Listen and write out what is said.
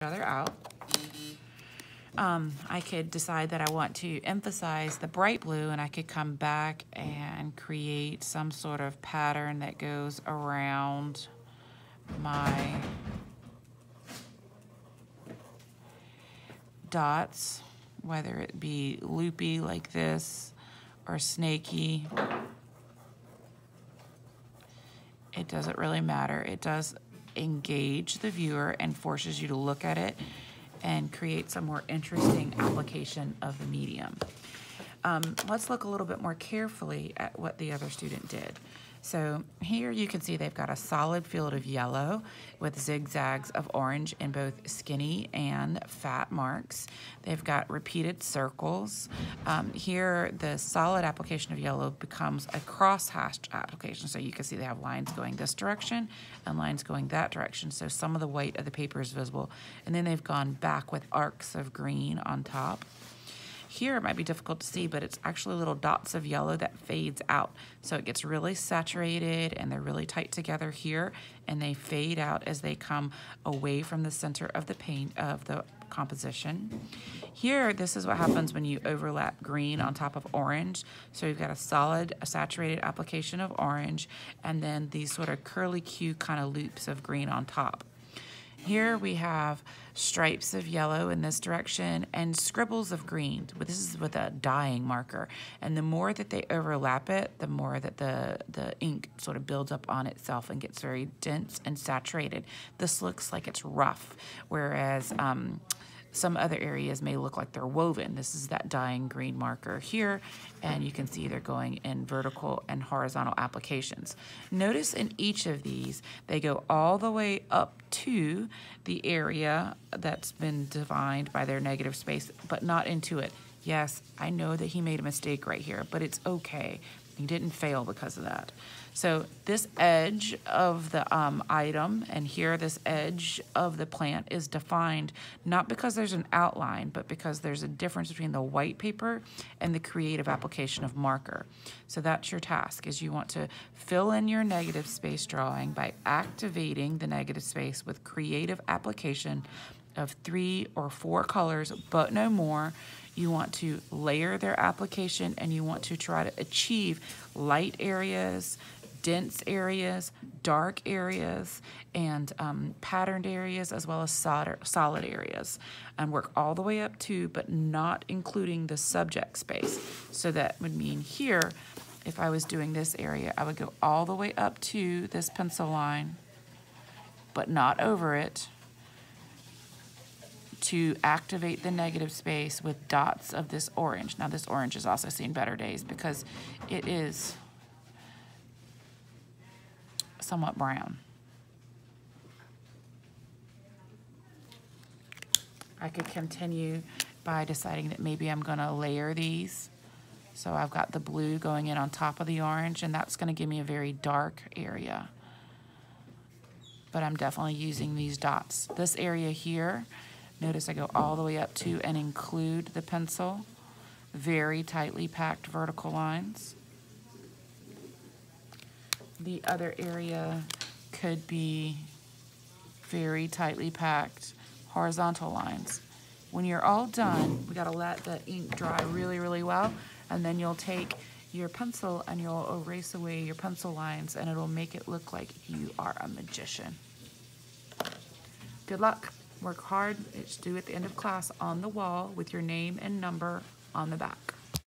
other out. I could decide that I want to emphasize the bright blue, and I could come back and create some sort of pattern that goes around my dots, whether it be loopy like this or snaky. It doesn't really matter. It does engage the viewer and forces you to look at it and create some more interesting application of the medium. Let's look a little bit more carefully at what the other student did. So here you can see they've got a solid field of yellow with zigzags of orange in both skinny and fat marks. They've got repeated circles. Here the solid application of yellow becomes a cross-hatched application. So you can see they have lines going this direction and lines going that direction. So some of the white of the paper is visible. And then they've gone back with arcs of green on top. Here it might be difficult to see, but it's actually little dots of yellow that fades out. So it gets really saturated and they're really tight together here, and they fade out as they come away from the center of the paint of the composition. Here, this is what happens when you overlap green on top of orange. So you've got a solid, saturated application of orange, and then these sort of curly Q kind of loops of green on top. Here we have stripes of yellow in this direction and scribbles of green. But this is with a dyeing marker. And the more that they overlap it, the more that the ink sort of builds up on itself and gets very dense and saturated. This looks like it's rough, whereas some other areas may look like they're woven. This is that dyeing green marker here, and you can see they're going in vertical and horizontal applications. Notice in each of these, they go all the way up to the area that's been defined by their negative space, but not into it. Yes, I know that he made a mistake right here, but it's okay. He didn't fail because of that. So this edge of the item, and here this edge of the plant is defined not because there's an outline, but because there's a difference between the white paper and the creative application of marker. So that's your task, is you want to fill in your negative space drawing by activating the negative space with creative application of 3 or 4 colors, but no more. You want to layer their application, and you want to try to achieve light areas, dense areas, dark areas, and patterned areas, as well as solid areas, and work all the way up to, but not including the subject space. So that would mean here, if I was doing this area, I would go all the way up to this pencil line, but not over it, to activate the negative space with dots of this orange. Now this orange has also seen better days because it is somewhat brown. I could continue by deciding that maybe I'm going to layer these. So I've got the blue going in on top of the orange, and that's going to give me a very dark area. But I'm definitely using these dots. This area here, notice I go all the way up to and include the pencil. Very tightly packed vertical lines. The other area could be very tightly packed horizontal lines. When you're all done, we gotta let the ink dry really, really well, and then you'll take your pencil and you'll erase away your pencil lines, and it'll make it look like you are a magician. Good luck. Work hard. It's due at the end of class on the wall with your name and number on the back.